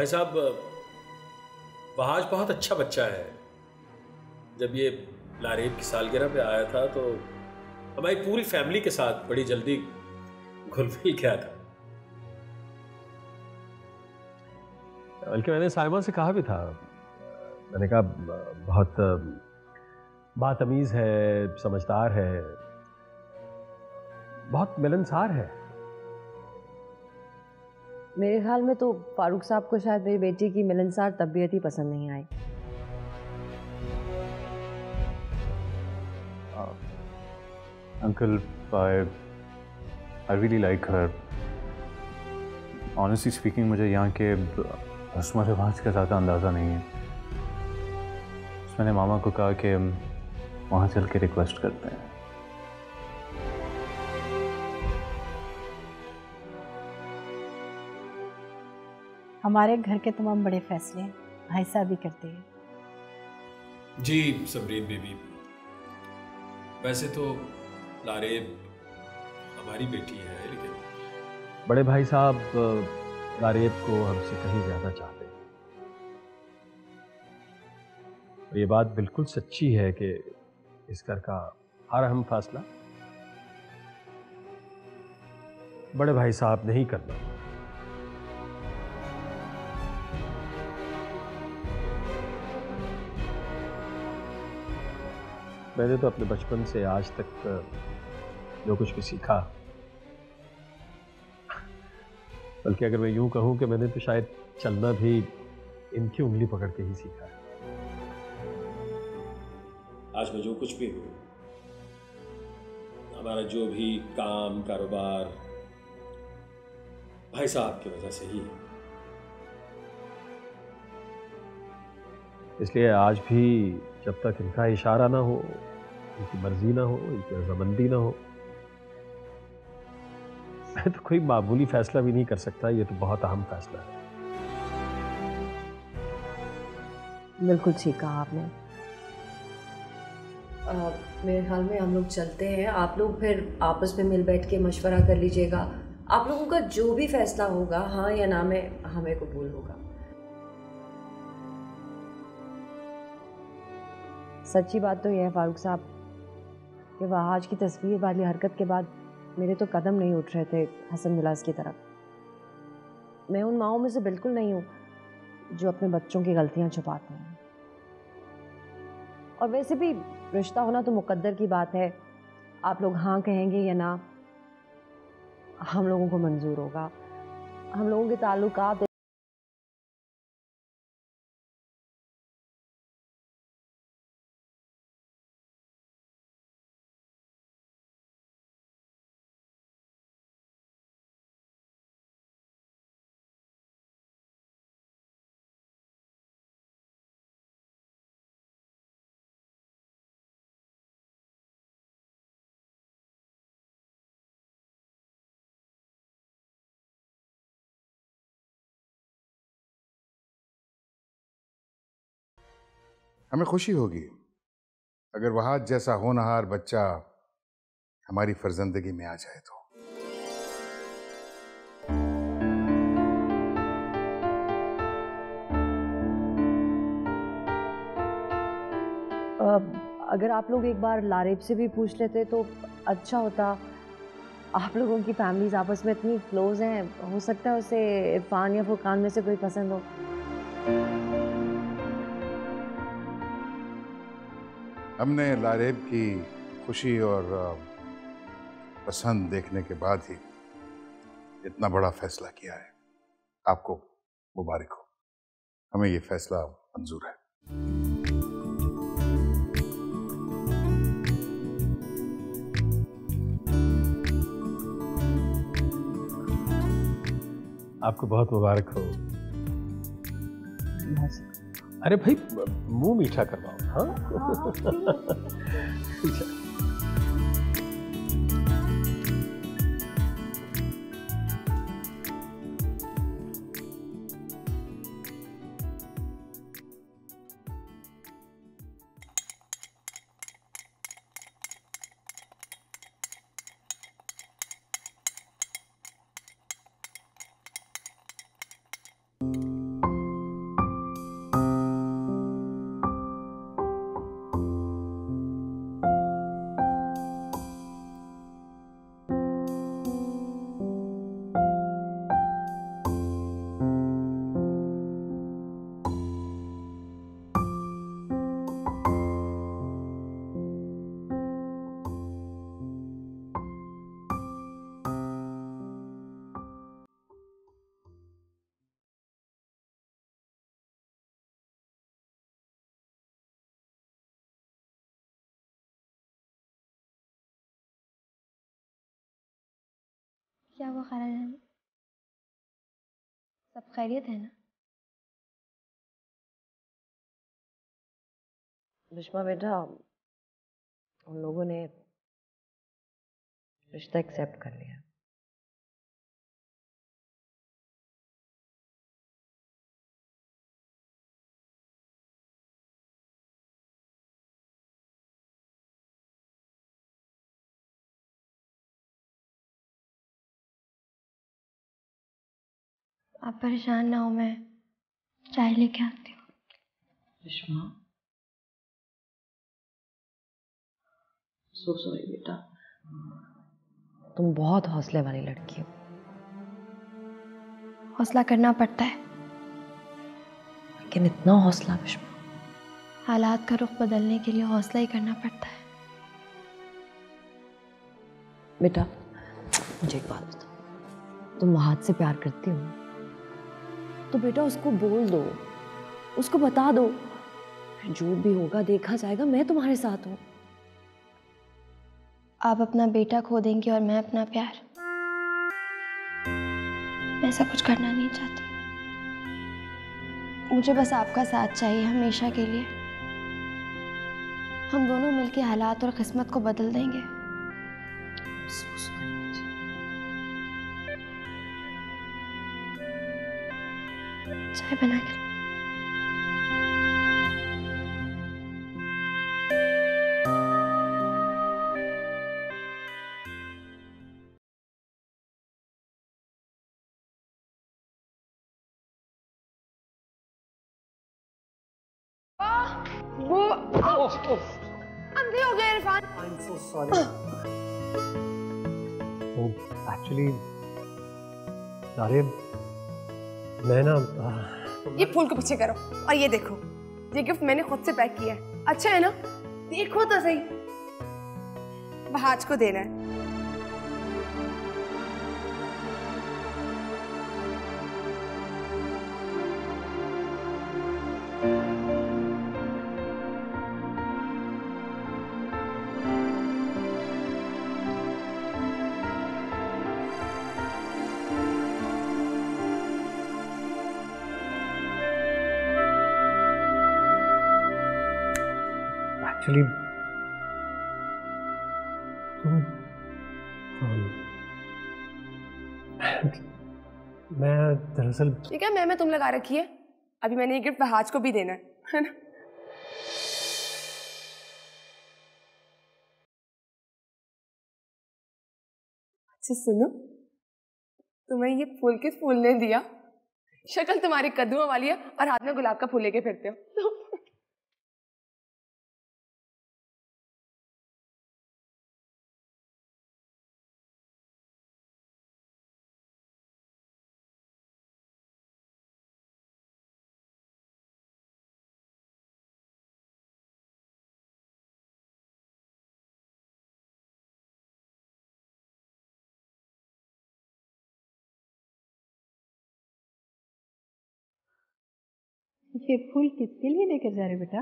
भाई साहब, वहाज बहुत अच्छा बच्चा है। जब ये लारेब की सालगिरह पे आया था तो हमारी पूरी फैमिली के साथ बड़ी जल्दी घुल मिल गया था। बल्कि मैंने साइमा से कहा भी था, मैंने कहा बहुत बातमीज है, समझदार है, बहुत मिलनसार है। मेरे ख्याल में तो फारूक साहब को शायद मेरी बेटी की मिलनसार तबीयत ही पसंद नहीं आई। Uncle, I really like her. Honestly speaking, मुझे यहाँ के रस्म व रिवाज का ज़्यादा अंदाज़ा नहीं है। मैंने मामा को कहा कि वहाँ चल के रिक्वेस्ट करते हैं। हमारे घर के तमाम बड़े फैसले भाई साहब भी करते हैं। जी सबरीन बीबी, वैसे तो लारेब हमारी बेटी है, लेकिन बड़े भाई साहब लारेब को हमसे कहीं ज्यादा चाहते हैं। और ये बात बिल्कुल सच्ची है कि इस घर का हर अहम फैसला बड़े भाई साहब ने ही करना। मैंने तो अपने बचपन से आज तक जो कुछ भी सीखा, बल्कि अगर मैं यूं कहूं कि मैंने तो शायद चलना भी इनकी उंगली पकड़ के ही सीखा है। आज मैं जो कुछ भी हूं, हमारा जो भी काम कारोबार भाई साहब की वजह से ही है। इसलिए आज भी जब तक इनका इशारा ना हो, इनकी मर्जी ना हो, इनकी रजामंदी ना हो, मैं तो कोई मामूली फैसला भी नहीं कर सकता। ये तो बहुत अहम फैसला है। बिल्कुल ठीक कहा आपने। मेरे ख्याल में हम लोग चलते हैं। आप लोग फिर आपस में मिल बैठ के मशवरा कर लीजिएगा। आप लोगों का जो भी फैसला होगा, हाँ या ना में, हमें कबूल होगा। सच्ची बात तो यह है फारूक साहब कि वहाज की तस्वीर वाली हरकत के बाद मेरे तो कदम नहीं उठ रहे थे हसन मिलाज की तरफ। मैं उन माओं में से बिल्कुल नहीं हूँ जो अपने बच्चों की गलतियां छुपाते हैं। और वैसे भी रिश्ता होना तो मुकद्दर की बात है। आप लोग हाँ कहेंगे या ना, हम लोगों को मंजूर होगा। हम लोगों के ताल्लुकात हमें खुशी होगी अगर वहाज जैसा होनहार बच्चा हमारी फर्जंदगी में आ जाए तो। अगर आप लोग एक बार लारेब से भी पूछ लेते तो अच्छा होता। आप लोगों की फैमिलीज आपस में इतनी क्लोज हैं, हो सकता है उसे इरफान या फुरकान में से कोई पसंद हो। हमने लारेब की खुशी और पसंद देखने के बाद ही इतना बड़ा फैसला किया है। आपको मुबारक हो, हमें ये फैसला मंजूर है। आपको बहुत मुबारक हो। अरे भाई मुंह मीठा करवाओ। हाँ क्या वो खालाजान, सब खैरियत है ना? बिश्मा बेटा, उन लोगों ने रिश्ता एक्सेप्ट कर लिया। आप परेशान ना हो, मैं चाय लेके आती हूँ। बिश्मा, सो सॉरी बेटा, तुम बहुत हौसले वाली लड़की हो। हौसला करना पड़ता है, लेकिन इतना हौसला बिश्मा? हालात का रुख बदलने के लिए हौसला ही करना पड़ता है। बेटा मुझे एक बात बताओ, तुम वहाद से प्यार करती हो तो बेटा उसको बोल दो, उसको बता दो, फिर जो भी होगा देखा जाएगा, मैं तुम्हारे साथ हूँ। आप अपना बेटा खो देंगे और मैं अपना प्यार? मैं ऐसा कुछ करना नहीं चाहती। मुझे बस आपका साथ चाहिए हमेशा के लिए। हम दोनों मिलके हालात और किस्मत को बदल देंगे। चाय बना के वो अंधे हो गए इरफान। I'm so sorry. वो एक्चुअली नारियम, मैं ना ये फूल को पीछे करो और ये देखो, ये गिफ्ट मैंने खुद से पैक किया है। अच्छा है ना? देखो तो सही। बहाज को देना है। एक्चुअली तुम मैं दरअसल ठीक है, मैं तुम लगा रखी है। अभी मैंने ये गिफ्ट बहाज को भी देना है ना? अच्छा सुनो, तुम्हें ये फूल किस फूल ने दिया? शक्ल तुम्हारी कद्दुओं वाली है और हाथ में गुलाब का फूल लेके फिरते हो। ये फूल किसके लिए लेकर जा रहे बेटा?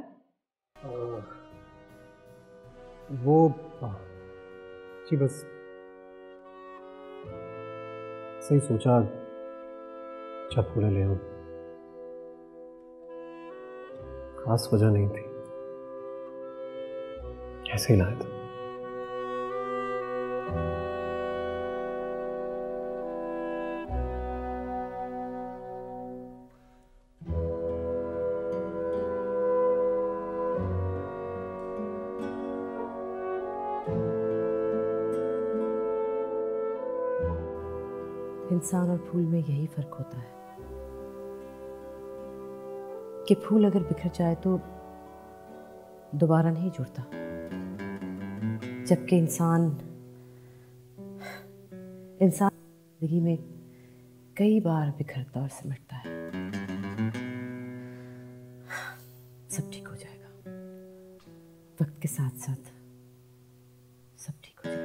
वो जी बस सही सोचा, अच्छा फूल ले आऊं। खास वजह नहीं थी, ऐसे ही लाया था। इंसान और फूल में यही फर्क होता है कि फूल अगर बिखर जाए तो दोबारा नहीं जुड़ता, जबकि इंसान जिंदगी में कई बार बिखरता और सिमटता है। सब ठीक हो जाएगा, वक्त के साथ साथ सब ठीक हो जाएगा।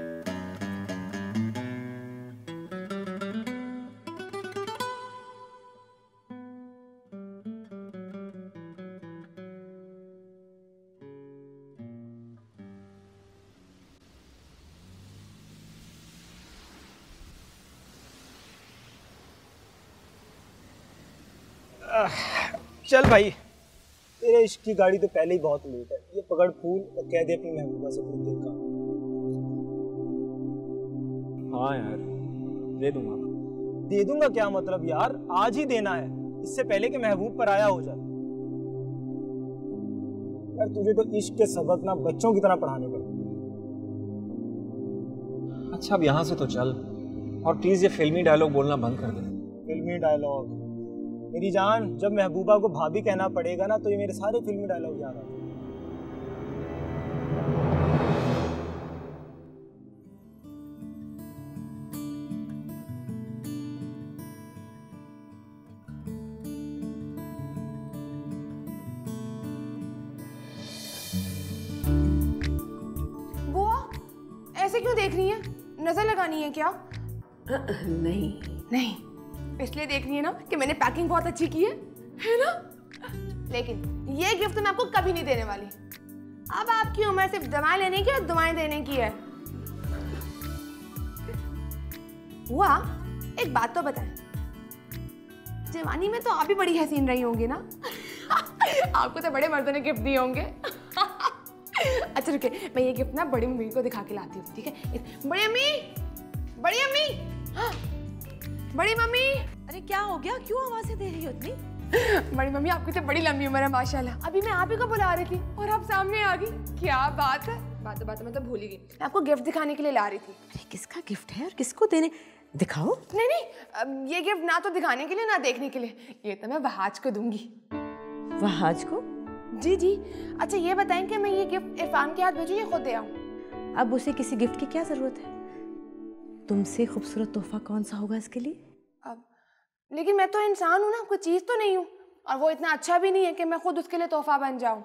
चल भाई, तेरे इश्क की गाड़ी तो पहले ही बहुत लेट है। ये पकड़ फूल और कह दे अपनी महबूबा से कुछ दिन का। हाँ यार, दे दूंगा। दे दूंगा क्या मतलब यार, आज ही देना है, इससे पहले कि महबूब पर आया हो जाए। यार तुझे तो इश्क के सबक ना बच्चों की तरह पढ़ाने पड़ते। अच्छा अब यहाँ से तो चल, और प्लीज ये फिल्मी डायलॉग बोलना बंद कर दे। फिल्मी डायलॉग? मेरी जान, जब महबूबा को भाभी कहना पड़ेगा ना तो ये मेरे सारे फिल्मी डायलॉग याद आते हैं। ऐसे क्यों देख रही है? नजर लगानी है क्या? नहीं नहीं, इसलिए देख रही है ना कि मैंने पैकिंग बहुत अच्छी की है ना? लेकिन ये गिफ्ट मैं आपको कभी नहीं देने वाली। अब आपकी उम्र सिर्फ दवाएं लेने की और दुआएं देने की है। हुआ, एक बात तो बताएं, जवानी में तो आप भी बड़ी हसीन रही होंगी ना? आपको तो बड़े मर्दों ने गिफ्ट दिए होंगे। अच्छा रुके, मैं ये गिफ्ट ना बड़ी मम्मी को दिखा के लाती हूँ, ठीक है? बड़ी अम्मी, बड़ी अम्मी, बड़ी मम्मी। अरे क्या हो गया, क्यों आवाजें दे रही हो इतनी? बड़ी मम्मी, आपकी तो बड़ी लंबी उम्र है माशाल्लाह। अभी मैं आप ही को बुला रही थी और आप सामने आ गई। क्या बात है। बात मैं तो भूल ही गई, मैं आपको गिफ्ट दिखाने के लिए ला रही थी। अरे किसका गिफ्ट है और किसको देने? दिखाओ। नहीं, ये गिफ्ट ना तो दिखाने के लिए ना देखने के लिए, ये तो मैं वहाज को दूंगी। वहाज को? जी। अच्छा ये बताएं कि मैं ये गिफ्ट इरफान के हाथ भेजूं या खुद दे आऊं? अब उसे किसी गिफ्ट की क्या जरूरत है? तुमसे खूबसूरत तोहफा कौन सा होगा इसके लिए? अब लेकिन मैं तो इंसान हूं ना, कोई चीज तो नहीं हूं, और वो इतना अच्छा भी नहीं है कि मैं खुद उसके लिए तोहफा बन जाऊं।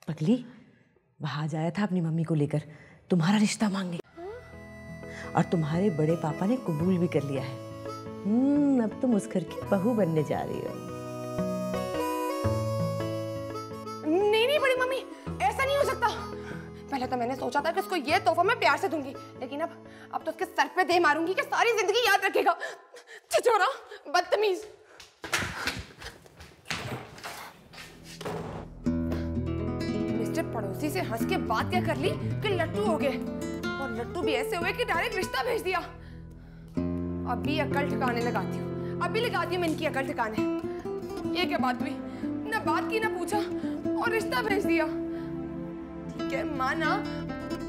पगली, वहाज आया था अपनी मम्मी को लेकर तुम्हारा रिश्ता मांगने, और तुम्हारे बड़े पापा ने कबूल भी कर लिया है। अब तुम उस घर की बहू बनने जा रही हो। नहीं बड़ी मम्मी, ऐसा नहीं हो सकता। पहले तो मैंने सोचा था कि उसको ये तोहफा मैं प्यार से दूंगी, लेकिन अब तो उसके सर पे दे मारूंगी कि सारी जिंदगी याद रखेगा। छिछोरा, बदतमीज। मिस्टर पड़ोसी से हंस के बात क्या कर ली कि लट्टू हो गए, और लट्टू भी ऐसे हुए कि डायरेक्ट रिश्ता भेज दिया। अभी अकल ठिकाने लगाती हूँ, अभी लगाती हूँ मैं इनकी अकल ठिकाने। ये क्या बात हुई, ना बात की ना पूछा और रिश्ता भेज दिया। ठीक है माना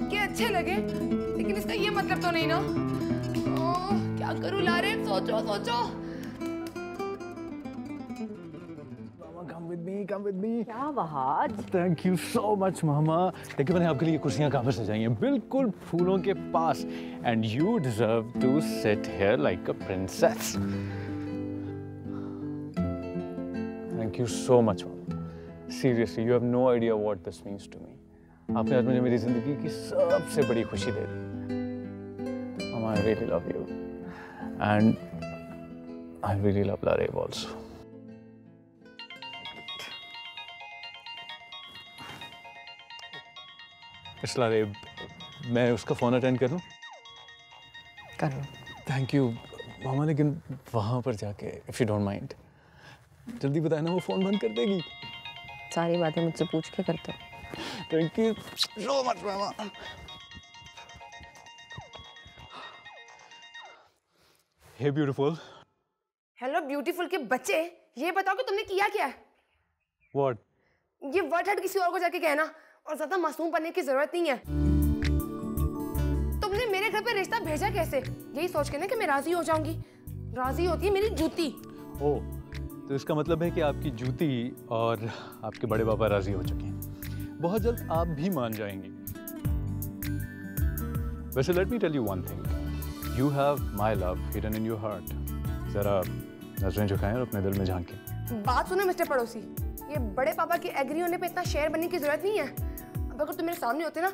कि अच्छे लगे, लेकिन इसका ये मतलब तो नहीं ना। क्या करूं लारेब, सोचो। Come with me. क्या Wahaj? Thank you so much, मामा। देखिए मैंने आपके लिए कुर्सियां कहाँ पर सजाई हैं, बिल्कुल फूलों के पास। And you deserve to sit here like a princess. Thank you so much, mama. Seriously, you have no idea what this means to me. आपने आज मुझे मेरी जिंदगी की सबसे बड़ी खुशी दे दी। मामा, I really love you. And I really love Lareeb also. It's Lareeb, मैं उसका फ़ोन अटेंड करूँ? करो। थैंक यू मामा, लेकिन वहाँ पर जाके इफ़ यू डोंट माइंड जल्दी बताए ना, वो फ़ोन बंद कर देगी। सारी बातें मुझसे पूछ के करते हो। थैंक यू सो मच मामा। Hey beautiful. हेलो ब्यूटीफुल के बच्चे, ये बताओ कि तुमने किया क्या है? व्हाट? ये वर्ड हट किसी और को जाके कहना, और ज्यादा मासूम बनने की जरूरत नहीं है। तुमने मेरे घर पे रिश्ता भेजा कैसे? यही सोच के ना कि मैं राजी हो जाऊंगी। राजी होती है मेरी जूती। ओह, तो इसका मतलब है कि आपकी जूती और आपके बड़े पापा राजी हो चुके हैं। बहुत जल्द आप भी मान जाएंगे। वैसे let me tell you one thing, you have my love hidden in your heart. जरा नजरें झुकाएं और अपने दिल में झांकें। बात सुनो मिस्टर पड़ोसी, ये बड़े पापा के एग्री होने पे इतना शेर बनने की जरूरत नहीं है। अब अगर तुम मेरे सामने होते ना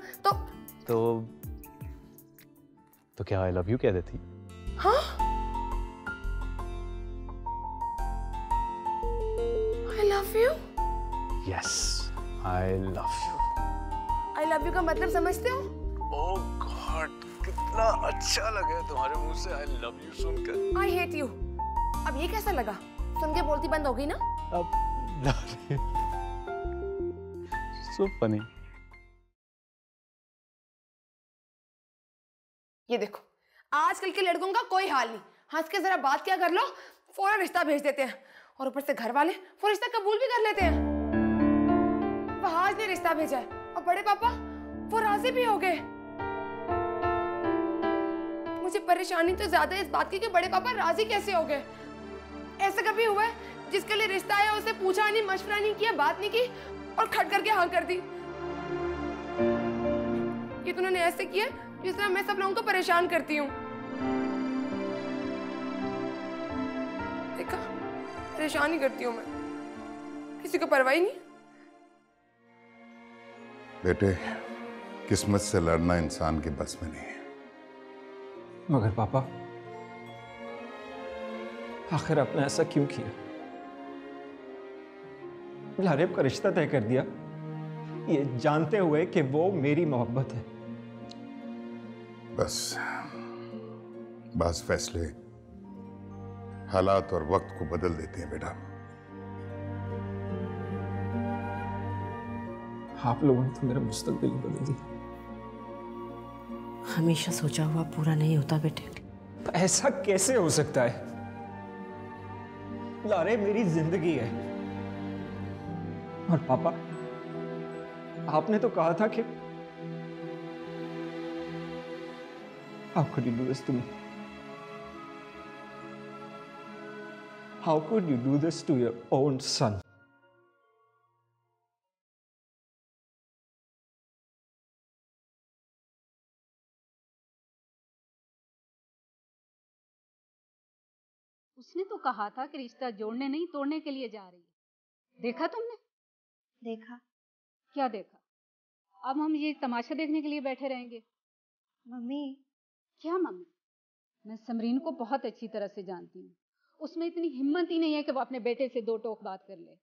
तो क्या आई लव यू कह देती? हाँ? I love you? Yes, I love you. I love you का मतलब समझते हो? ओह गॉड, कितना अच्छा लगा तुम्हारे मुंह से आई लव यू सुनकर। I hate you. अब ये कैसा लगा? सुन के बोलती बंद हो गई ना? So funny. ये देखो, आजकल के लड़कों का कोई हाल नहीं। हंस के जरा बात क्या कर लो, फौरन रिश्ता भेज देते हैं। और ऊपर से घर वाले वो रिश्ता कबूल भी कर लेते हैं। फहाज ने रिश्ता भेजा है और बड़े पापा वो राजी भी हो गए। मुझे परेशानी तो ज्यादा इस बात की कि बड़े पापा राजी कैसे हो गए। ऐसा कभी हुआ है जिसके लिए रिश्ता आया उसे पूछा नहीं, मशवरा नहीं किया, बात नहीं की और खट करके हाँ कर दी। ये तो उन्होंने ऐसे किया जिस तरह मैं सब लोगों को परेशान करती हूँ। देखा, परेशान ही करती हूँ मैं, किसी को परवाह ही नहीं। बेटे, किस्मत से लड़ना इंसान के बस में नहीं है। मगर पापा, आखिर आपने ऐसा क्यों किया? लारेब का रिश्ता तय कर दिया, ये जानते हुए कि वो मेरी मोहब्बत है। बस फैसले हालात और वक्त को बदल देते हैं बेटा। आप लोगों ने तो मेरा मुस्तकबिल ही बदल दिया। हमेशा सोचा हुआ पूरा नहीं होता बेटे। ऐसा कैसे हो सकता है? लारेब मेरी जिंदगी है। और पापा, आपने तो कहा था कि How could you do this to me? How could you do this to your own son? उसने तो कहा था कि रिश्ता जोड़ने नहीं तोड़ने के लिए जा रही है। देखा तुमने? देखा। क्या देखा? अब हम ये तमाशा देखने के लिए बैठे रहेंगे? मम्मी। क्या मम्मी? मैं समरीन को बहुत अच्छी तरह से जानती हूँ। उसमें इतनी हिम्मत ही नहीं है कि वो अपने बेटे से दो टोक बात कर ले।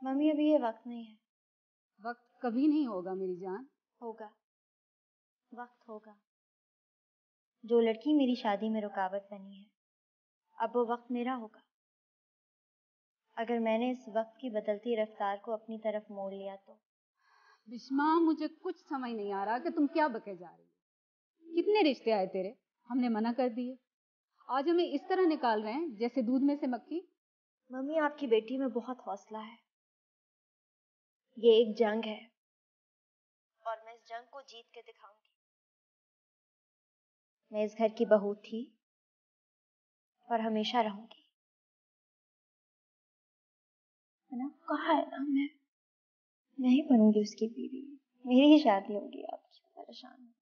मम्मी, अभी ये वक्त नहीं है। वक्त कभी नहीं होगा मेरी जान। होगा, वक्त होगा। जो लड़की मेरी शादी में रुकावट बनी है, अब वो वक्त मेरा होगा। अगर मैंने इस वक्त की बदलती रफ्तार को अपनी तरफ मोड़ लिया तो। बिस्मा, मुझे कुछ समझ नहीं आ रहा कि तुम क्या बके जा रही हो। कितने रिश्ते आए तेरे, हमने मना कर दिए। आज हमें इस तरह निकाल रहे हैं जैसे दूध में से मक्खी। मम्मी, आपकी बेटी में बहुत हौसला है। ये एक जंग है और मैं इस जंग को जीत के दिखाऊंगी। मैं इस घर की बहू थी और हमेशा रहूंगी। मैंने कहा है ना, मैं नहीं बनूंगी उसकी बीवी। मेरी ही शादी होगी। आप क्यों परेशान हो?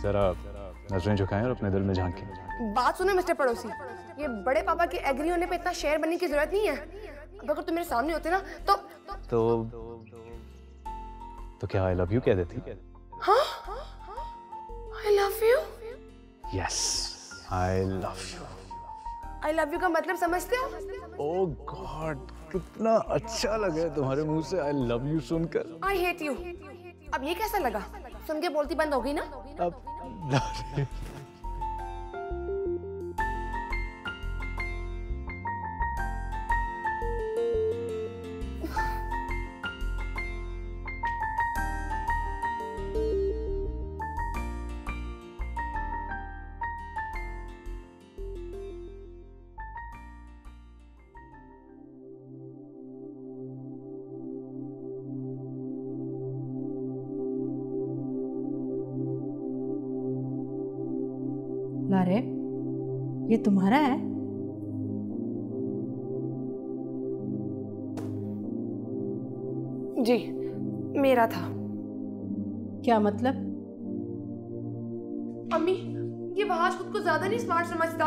जरा नजरें झुकाएं और अपने दिल में झांकें। बात सुनो मिस्टर पड़ोसी, ये बड़े पापा के एग्री होने पे इतना शेयर बनने की जरूरत नहीं है। अब अगर तुम मेरे सामने होते ना तो क्या आई लव यू कह देती? हाँ, I love you. Yes, I love you. I love you का मतलब समझते हो? ओह गॉड, कितना अच्छा लगा तुम्हारे मुंह से आई लव यू सुनकर। I hate you. अब ये कैसा लगा? सुन के बोलती बंद हो गई ना? अब लारेब, ये तुम्हारा है? जी, मेरा था। क्या मतलब? अम्मी, ये वहाज खुद को ज्यादा नहीं स्मार्ट समझता।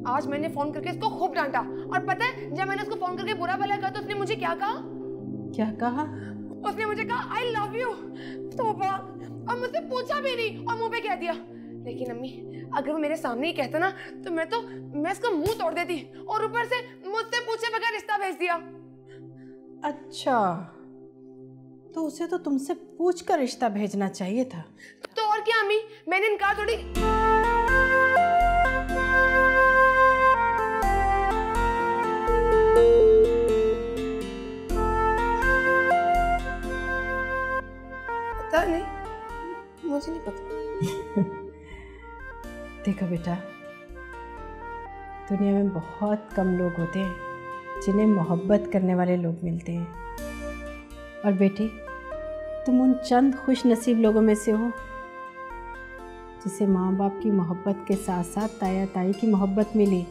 आज मैंने फोन करके इसको खूब डांटा, और पता है जब मैंने उसको फोन करके बुरा भला कहा तो उसने मुझे क्या कहा? क्या कहा? उसने मुझे कहा आई लव यू। तौबा, और मुझसे पूछा भी नहीं और मुंह पे कह दिया। लेकिन अम्मी, अगर वो मेरे सामने ही कहता ना तो मैं इसका मुंह तोड़ देती, और ऊपर से मुझसे पूछे बगैर रिश्ता भेज दिया। अच्छा, तो उसे तो तुमसे पूछकर रिश्ता भेजना चाहिए था। तो और क्या अम्मी, मैंने इनकार थोड़ी। पता नहीं, मुझे नहीं पता। देखो बेटा, दुनिया में बहुत कम लोग होते हैं जिन्हें मोहब्बत करने वाले लोग मिलते हैं। और बेटी, तुम उन चंद खुश नसीब लोगों में से हो जिसे माँ बाप की मोहब्बत के साथ साथ ताया ताई की मोहब्बत मिली।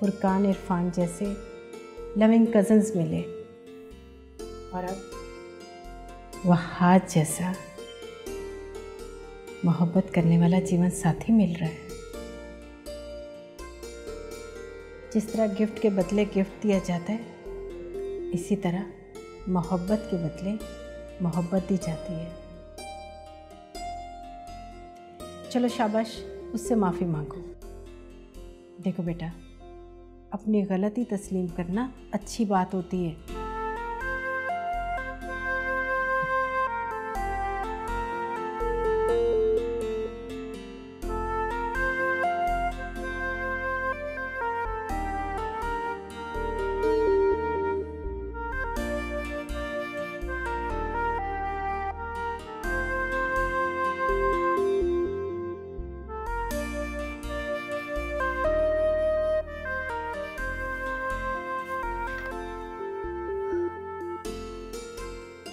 फुरकान, इरफान जैसे लविंग कज़न्स मिले, और अब वहाज जैसा मोहब्बत करने वाला जीवन साथी मिल रहा है। जिस तरह गिफ्ट के बदले गिफ्ट दिया जाता है, इसी तरह मोहब्बत के बदले मोहब्बत दी जाती है। चलो शाबाश, उससे माफ़ी मांगो। देखो बेटा, अपनी गलती तस्लीम करना अच्छी बात होती है।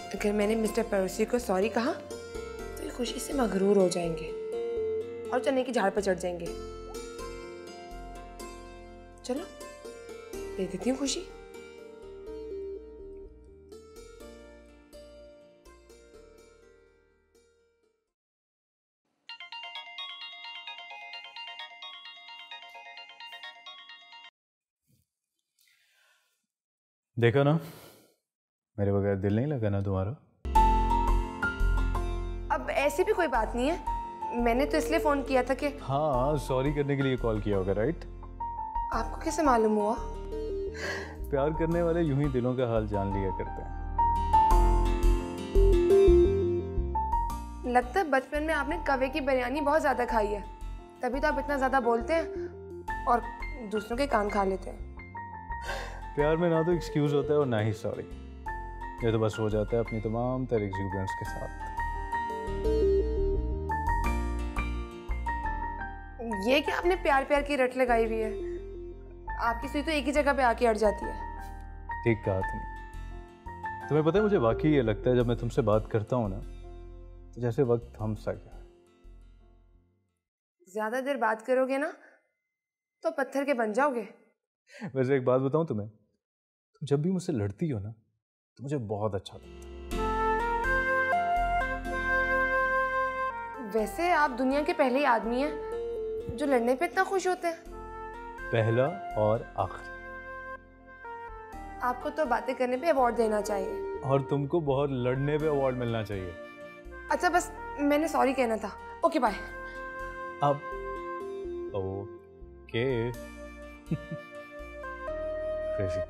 अगर मैंने मिस्टर पड़ोसी को सॉरी कहा तो ये खुशी से मगरूर हो जाएंगे और चने की झाड़ पर चढ़ जाएंगे। चलो दे देती हूँ खुशी। देखा ना, मेरे बगैर दिल नहीं लगा ना तुम्हारा। अब ऐसी भी कोई बात नहीं है, मैंने तो इसलिए फोन किया था कि हाँ, सॉरी करने के लिए कॉल किया होगा, राइट? आपको कैसे मालूम हुआ? प्यार करने वाले यूं ही दिलों का हाल जान लिया करते हैं। लगता है बचपन में आपने कवे की बिरयानी बहुत ज्यादा खाई है, तभी तो आप इतना ज्यादा बोलते हैं और दूसरों के कान खा लेते हैं। प्यार में ना तो एक्सक्यूज होता है और ना ही सॉरी, ये तो बस हो जाता है अपनी तमाम तरह एक्सपीरियंस के साथ। ये कि आपने प्यार प्यार की रट लगाई हुई है, आपकी सुई तो एक ही जगह पे आके अड़ जाती है। ठीक कहा तुमने। तुम्हें पता है, मुझे वाकई ये लगता है जब मैं तुमसे बात करता हूँ ना, तो जैसे वक्त थम सा गया। ज्यादा देर बात करोगे ना तो पत्थर के बन जाओगे। वैसे एक बात बताऊं तुम्हें, तुम जब भी मुझसे लड़ती हो ना तो मुझे बहुत अच्छा लगता है। वैसे आप दुनिया के पहले ही आदमी हैं जो लड़ने पे इतना खुश होते हैं। पहला और आखिरी। आपको तो बातें करने पे अवार्ड देना चाहिए, और तुमको बहुत लड़ने पे अवार्ड मिलना चाहिए। अच्छा, बस मैंने सॉरी कहना था। Okay bye. अब ओके। क्रेजी।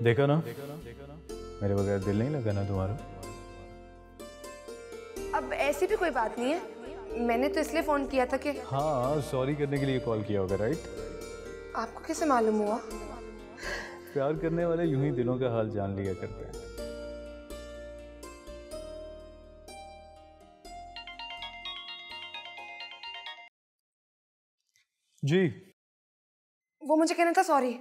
देखा ना, मेरे बगैर दिल नहीं लगा ना तुम्हारा। अब ऐसी भी कोई बात नहीं है, मैंने तो इसलिए फोन किया था कि हाँ, सॉरी करने के लिए कॉल किया होगा, राइट? आपको कैसे मालूम हुआ? प्यार करने वाले यूं ही दिलों का हाल जान लिया करते हैं। जी, वो मुझे कहना था सॉरी।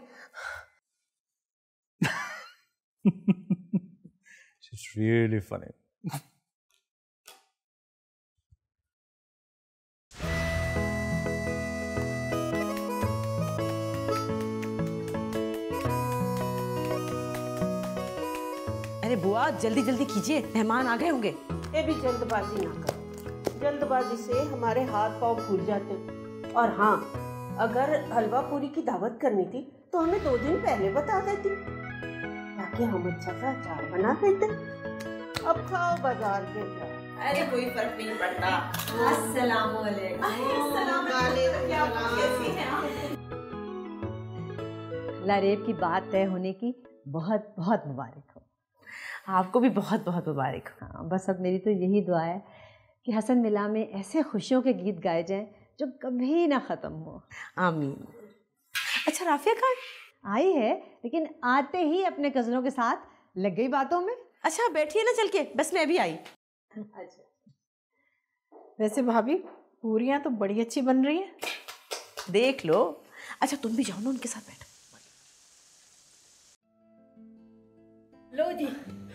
She's really funny. अरे बुआ जल्दी जल्दी कीजिए, मेहमान आ गए होंगे। ये भी जल्दबाजी ना करो, जल्दबाजी से हमारे हाथ पांव फूल जाते हैं। और हाँ, अगर हलवा पूरी की दावत करनी थी तो हमें 2 दिन पहले बता देती, ताकि हम अच्छा सा अचार बना देते। अब खाओ बाजार के जाओ। अरे कोई फर्क नहीं पड़ता। अस्सलाम वालेकुम। लारेब की बात तय होने की बहुत बहुत मुबारक हो। आपको भी बहुत बहुत मुबारक हो। हाँ, बस अब मेरी तो यही दुआ है कि हसन मिला में ऐसे खुशियों के गीत गाए जाएं जो कभी ना ख़त्म हो। आमीन। अच्छा राफिया कहाँ आई है, लेकिन आते ही अपने कज़नों के साथ लग गई बातों में। अच्छा बैठिए ना चल के, बस मैं भी आई। अच्छा, वैसे भाभी पूरियाँ तो बड़ी अच्छी बन रही हैं। देख लो। अच्छा तुम भी जाओ ना उनके साथ बैठो। लो जी,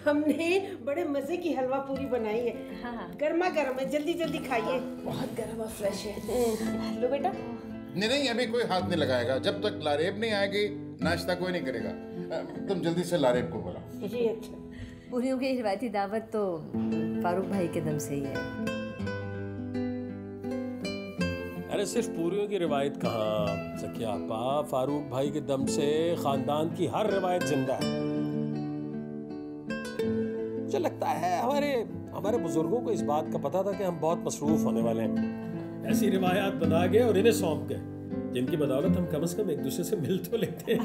हमने बड़े मजे की हलवा पूरी बनाई है। हाँ। गर्मा गर्म है, जल्दी जल्दी खाइए। बहुत गर्म और फ्रेश है। लो बेटा। नहीं, अभी कोई हाथ नहीं लगाएगा। जब तक लारेब नहीं आएगी नाश्ता कोई नहीं करेगा। तुम जल्दी से लारेब को बुलाओ। जी अच्छा। पूरियों की रिवायती दावत तो फारूक भाई के दम से ही है। अरे सिर्फ पूरियों की रिवायत कहाँ सकिया आपा, फारूक भाई के दम से खानदान की हर रिवायत जिंदा है। मुझे लगता है हमारे बुजुर्गों को इस बात का पता था कि हम बहुत मसरूफ होने वाले हैं। ऐसी रिवायात बना गए और इन्हें सौंप गए जिनकी बदौलत हम कम से कम एक दूसरे से मिल तो लेते हैं।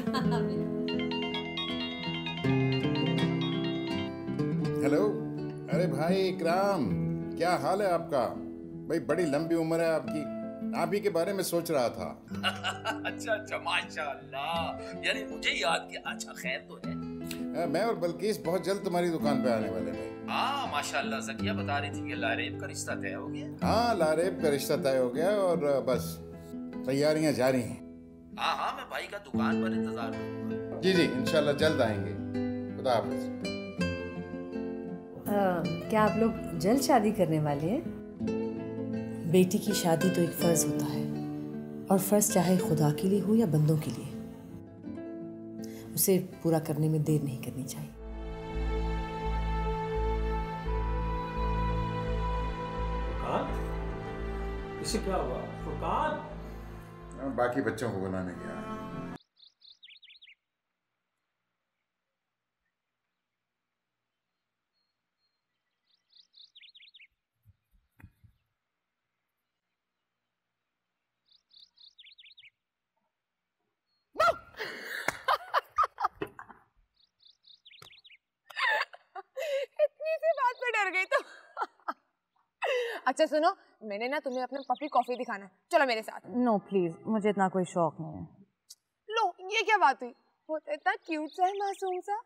हेलो, अरे भाई इकराम, क्या हाल है आपका? भाई बड़ी लंबी उम्र है आपकी, आप ही के बारे में सोच रहा था। अच्छा माशाल्लाह, यानी मुझे याद किया। अच्छा खैर तो है। मैं और बल्कीस बहुत जल्द तुम्हारी दुकान पे आने वाले भाई। हाँ माशाल्लाह, ज़किया बता रही थी कि लारेब का रिश्ता तय हो गया। हाँ, लारेब का रिश्ता तय हो गया और बस तैयारियां जारी हैं। हाँ मैं भाई का दुकान पर इंतजार करूंगा। जी इंशाल्लाह जल्द आएंगे। खुदा हाफिज। क्या आप लोग जल्द शादी करने वाले हैं? बेटी की शादी तो एक फर्ज होता है, और फर्ज चाहे खुदा के लिए हो या बंदों के लिए, उसे पूरा करने में देर नहीं करनी चाहिए। इसे क्या हुआ? फुरकान? बाकी बच्चों को बुलाने गया। इतनी सी बात पे डर गई तो। अच्छा सुनो, मैंने ना तुम्हें अपना पपी कॉफी दिखाना है, चलो मेरे साथ। नो प्लीज, मुझे इतना कोई शौक नहीं है। लो ये क्या बात हुई? वो तो इतना क्यूट सा है, मासूम सा।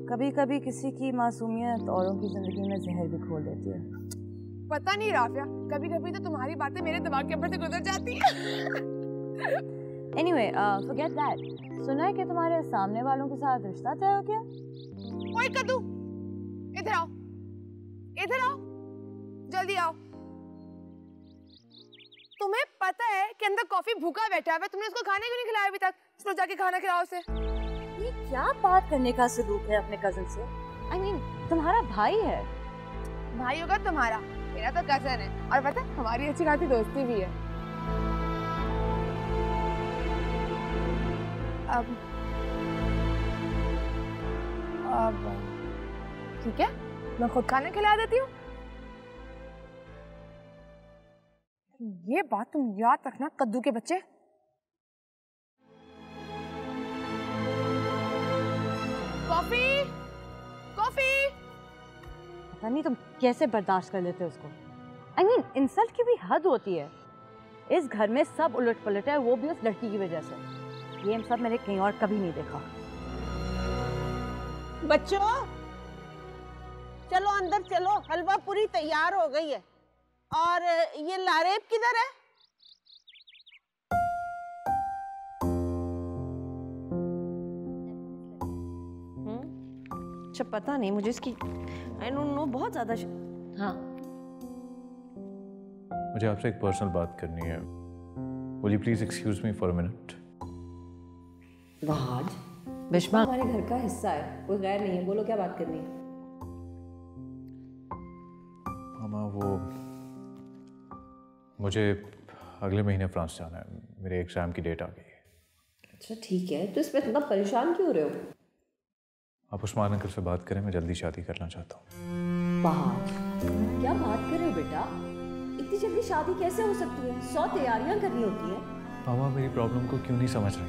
कभी कभी किसी की मासूमियत औरों की जिंदगी में जहर भी खोल देती है। पता नहीं राफिया, कभी कभी तो तुम्हारी बातें मेरे दिमाग के ऊपर से गुजर जाती है। Anyway, forget that. सुना है कि तुम्हारे सामने वालों के साथ रिश्ता तय हो गया? ओए कद्दू, इधर आओ, इधर आओ, जल्दी आओ। तुम्हें पता है कि अंदर कॉफी भूखा बैठा है, तुमने उसको खाने क्यों नहीं खिलाया अभी तक? चलो जाके खाना खिलाओ उसे। ये क्या बात करने का सलूक है अपने कजन से? I mean, तुम्हारा भाई है। भाई होगा तुम्हारा, मेरा तो कजन है, और पता है हमारी अच्छी खासी दोस्ती भी है। अब ठीक है, मैं खुद खाना खिला देती हूँ। ये बात तुम याद रखना कद्दू के बच्चे। Coffee, coffee. पता नहीं तुम कैसे बर्दाश्त कर लेते हो उसको। I mean, इंसल्ट की भी हद होती है। इस घर में सब उलट पलट है, वो भी उस लड़की की वजह से। ये सब मैंने कहीं और कभी नहीं देखा। बच्चों चलो अंदर चलो, हलवा पूरी तैयार हो गई है। और ये लारेब किधर है? अच्छा पता नहीं मुझे इसकी आई डोंट नो बहुत ज़्यादा हाँ मुझे आपसे एक पर्सनल बात करनी है। Will you please excuse me for a minute? Wahaj बिश्मा हमारे घर का हिस्सा है, कोई गैर नहीं है। बोलो क्या बात करनी है? मामा वो मुझे अगले महीने फ्रांस जाना है, मेरे एग्जाम की डेट आ गई है। अच्छा ठीक है, तो इसमें इतना परेशान क्यों रहे हो? आप उस्मान अंकल से बात करें, मैं जल्दी शादी करना चाहता हूँ। वहाज क्या बात कर रहे हो बेटा? इतनी जल्दी शादी कैसे हो सकती है? 100 तैयारियां करनी होती है। मामा मेरी प्रॉब्लम को क्यों नहीं समझ रही?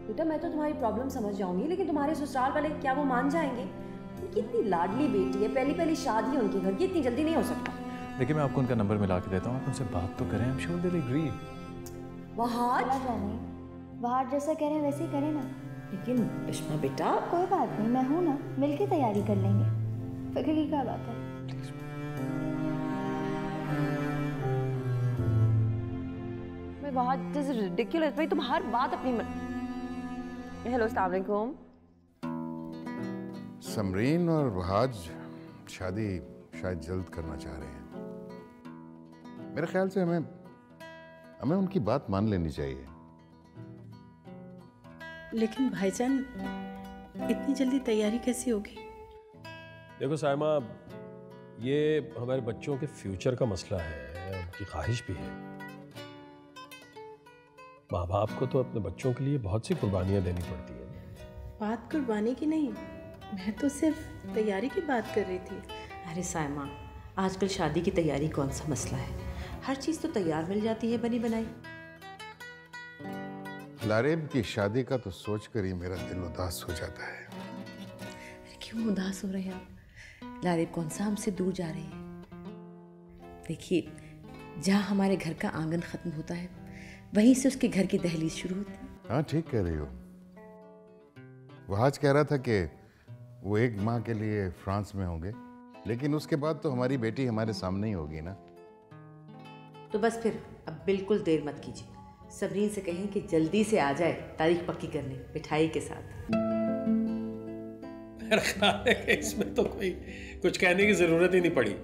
बेटा मैं तो तुम्हारी प्रॉब्लम समझ जाऊंगी, लेकिन तुम्हारे ससुराल वाले क्या वो मान जाएंगे? उनकी इतनी लाडली बेटी है, पहली शादी है उनके घर की, इतनी जल्दी नहीं हो सकता। देखिए मैं आपको उनका नंबर मिला के देता हूँ, आप उनसे बात तो करें। I'm sure they'll agree। Wahaj जैसा कह रहे हैं वैसे ही करें ना। लेकिन बिश्मा बेटा कोई बात नहीं, मैं हूँ ना, मिलके तैयारी कर लेंगे, फिक्र की क्या बात है। मैं बहुत दिस इज रिडिकुलस भाई, तुम हर बात अपनी हेलो अस्सलाम वालेकुम। समरीन और वहाज शादी शायद जल्द करना चाह रहे हैं। मेरे ख्याल से हमें उनकी बात मान लेनी चाहिए। लेकिन भाईजान इतनी जल्दी तैयारी कैसे होगी? देखो साइमा, ये हमारे बच्चों के फ्यूचर का मसला है, उनकी ख्वाहिश भी है। माँ बाप को तो अपने बच्चों के लिए बहुत सी कुर्बानियां देनी पड़ती है। बात कुर्बानी की नहीं, मैं तो सिर्फ तैयारी की बात कर रही थी। अरे साइमा, आजकल शादी की तैयारी कौन सा मसला है? हर चीज़ तो तैयार मिल जाती है बनी बनाई। लारेब की शादी का तो सोचकर ही मेरा दिल उदास हो जाता है। क्यों उदास हो रहे हैं आप? लारेब कौन सा हमसे दूर जा रही है? देखिए, जहाँ हमारे घर का आंगन खत्म होता है, वहीं से उसके घर की दहलीज शुरू होती है। हाँ ठीक कह रही हो। वहाज कह रहा था कि वो 1 माह के लिए फ्रांस में होंगे, लेकिन उसके बाद तो हमारी बेटी हमारे सामने ही होगी ना। तो बस फिर अब बिल्कुल देर मत कीजिए, सबरीन से कहें कि जल्दी से आ जाए तारीख पक्की करने मिठाई के साथ। इसमें तो कोई कुछ कहने की जरूरत ही नहीं पड़ी।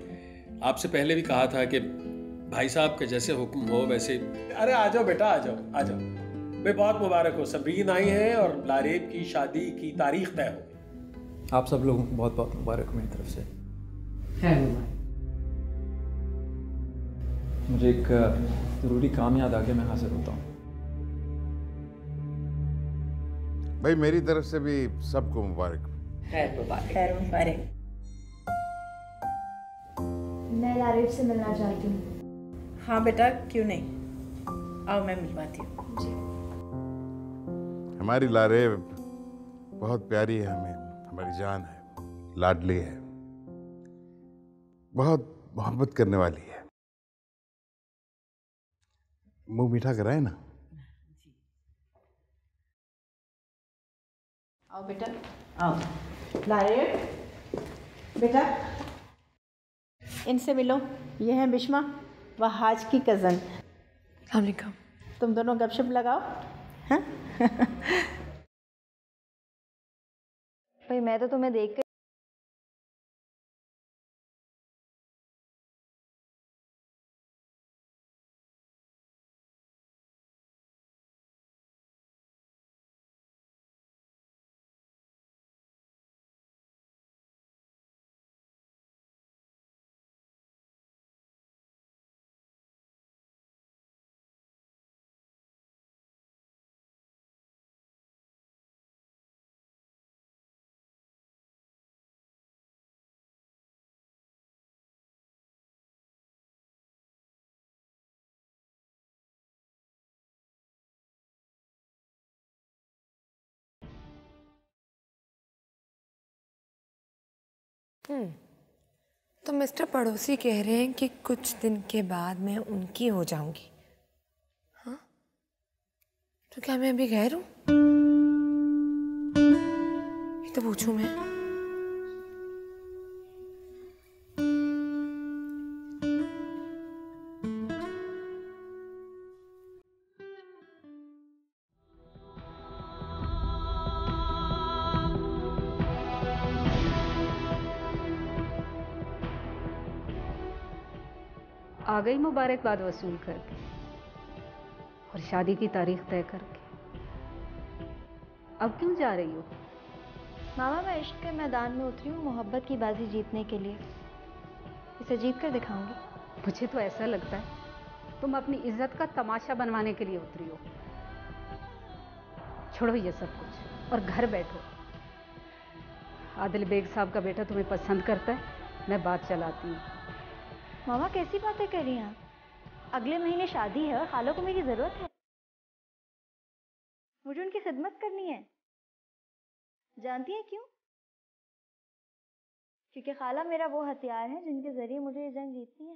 आपसे पहले भी कहा था कि भाई साहब के जैसे हुक्म हो वैसे। अरे आ जाओ बेटा, आ जाओ आ जाओ। मैं बहुत मुबारक हो, सबरीन आई है और लारेब की शादी की तारीख तय हो गई। आप सब लोगों को बहुत बहुत मुबारक हो मेरी तरफ से। मुझे एक ज़रूरी काम याद आ गया, मैं हाजिर होता हूँ। भाई मेरी तरफ से भी सबको मुबारक। खैर मुबारक। मैं लारेब से मिलना चाहती हूँ। हाँ बेटा, क्यों नहीं, आओ मैं मिलवाती हूँ। हमारी लारेब बहुत प्यारी है हमें, हमारी जान है, लाडली है, बहुत मोहब्बत करने वाली है। मुंह मीठा कराए ना। आओ बेटा, आओ। लारेब बेटा, इनसे मिलो, ये है बिश्मा, वहाज की कज़न। अस्सलाम वालेकुम। तुम दोनों गपशप लगाओ। हाँ भाई मैं तो तुम्हें देख कर तो मिस्टर पड़ोसी कह रहे हैं कि कुछ दिन के बाद मैं उनकी हो जाऊंगी। हाँ, तो क्या मैं अभी गैर हूं? ये तो पूछूं मैं। आ गई मुबारकबाद वसूल करके और शादी की तारीख तय करके। अब क्यों जा रही हो? मामा, मैं इश्क के मैदान में उतरी हूँ मोहब्बत की बाजी जीतने के लिए। इसे जीत कर दिखाऊंगी। मुझे तो ऐसा लगता है तुम अपनी इज्जत का तमाशा बनवाने के लिए उतरी हो। छोड़ो ये सब कुछ और घर बैठो। आदिल बेग साहब का बेटा तुम्हें पसंद करता है, मैं बात चलाती हूँ। मामा, कैसी बातें कर रही हैं आप? अगले महीने शादी है और खालों को मेरी जरूरत है। मुझे उनकी खिदमत करनी है। जानती हैं क्यों? क्योंकि खाला मेरा वो हथियार है जिनके जरिए मुझे ये जंग जीतनी है।